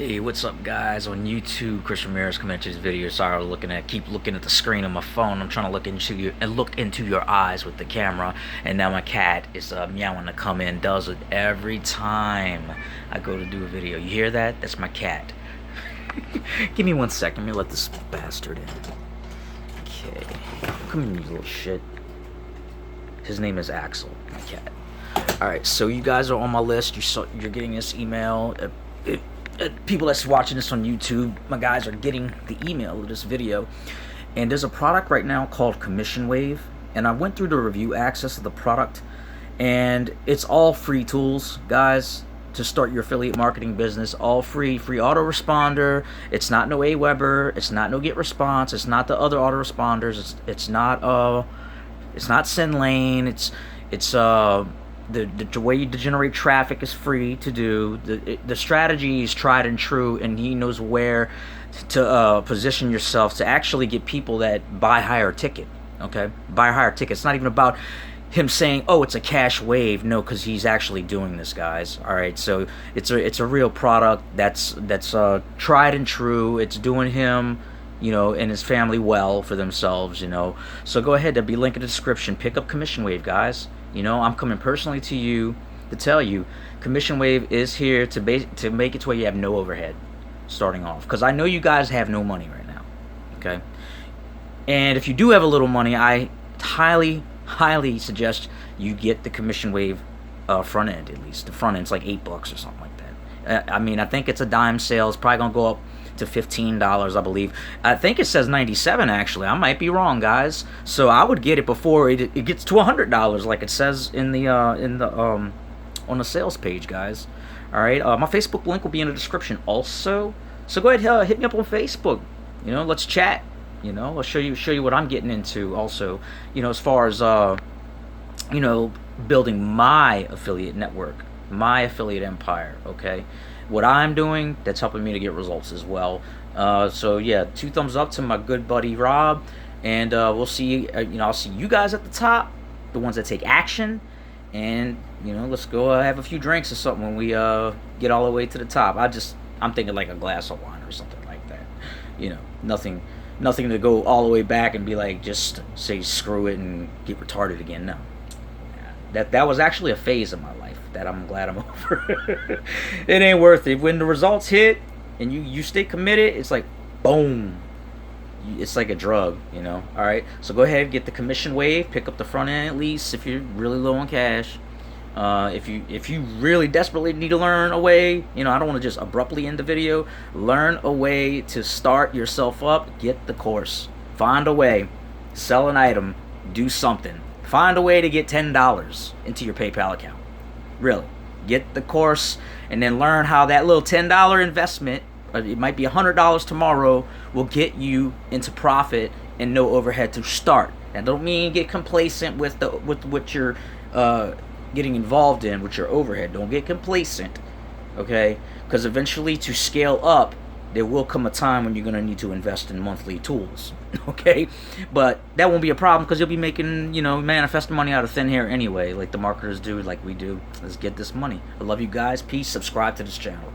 Hey, what's up, guys? On YouTube, Chris Ramirez coming at this video. Sorry, I was keep looking at the screen on my phone. I'm trying to look into your eyes with the camera, and now my cat is meowing to come in. Does it every time I go to do a video. You hear that? That's my cat. Give me 1 second. Let me let this bastard in. Okay, come in, you little shit. His name is Axel, my cat. All right, so you guys are on my list. You're getting this email. People that's watching this on YouTube, my guys are getting the email of this video, and there's a product right now called Commission Wave, and I went through the review access of the product, and it's all free tools, guys, to start your affiliate marketing business. All free autoresponder. It's not no Aweber, it's not no GetResponse, it's not the other autoresponders, it's not SendLane, it's the way you generate traffic is free to do. The strategy is tried and true, and he knows where to position yourself to actually get people that buy higher ticket. Okay, buy higher ticket. It's not even about him saying, "Oh, it's a cash wave." No, because he's actually doing this, guys. All right, so it's a real product that's tried and true. It's doing him, and his family well for themselves, So go ahead, there'll be a link in the description. Pick up Commission Wave, guys. I'm coming personally to you to tell you Commission Wave is here to make it to where you have no overhead starting off. Because I know you guys have no money right now, okay? And if you do have a little money, I highly suggest you get the Commission Wave front end, at least. The front end's like $8 or something like that. I think it's a dime sale. It's probably going to go up to $15, I believe. I think it says $97 actually. I might be wrong, guys. So I would get it before it gets to $100, like it says in the on the sales page, guys. All right. My Facebook link will be in the description also. So go ahead, hit me up on Facebook. Let's chat. I'll show you what I'm getting into also. As far as building my affiliate network, my affiliate empire. Okay. What I'm doing, that's helping me to get results as well. So yeah, 2 thumbs up to my good buddy Rob, and we'll see. I'll see you guys at the top, the ones that take action, and let's go have a few drinks or something when we get all the way to the top. I'm thinking like a glass of wine or something like that. Nothing to go all the way back and be like just say screw it and get retarded again. No. That was actually a phase of my life that I'm glad I'm over. It ain't worth it. When the results hit and you stay committed, it's like boom. It's like a drug, All right. So go ahead, get the Commission Wave, pick up the front end at least if you're really low on cash. If you really desperately need to learn a way, I don't want to just abruptly end the video. Learn a way to start yourself up. Get the course. Find a way. Sell an item. Do something. Find a way to get $10 into your PayPal account. Really. Get the course and then learn how that little $10 investment, it might be $100 tomorrow, will get you into profit and no overhead to start. That don't mean get complacent with what you're getting involved in with your overhead. Don't get complacent, okay? Because eventually to scale up, there will come a time when you're going to need to invest in monthly tools, okay? But that won't be a problem because you'll be making, manifest money out of thin air anyway, like the marketers do, like we do. Let's get this money. I love you guys. Peace. Subscribe to this channel.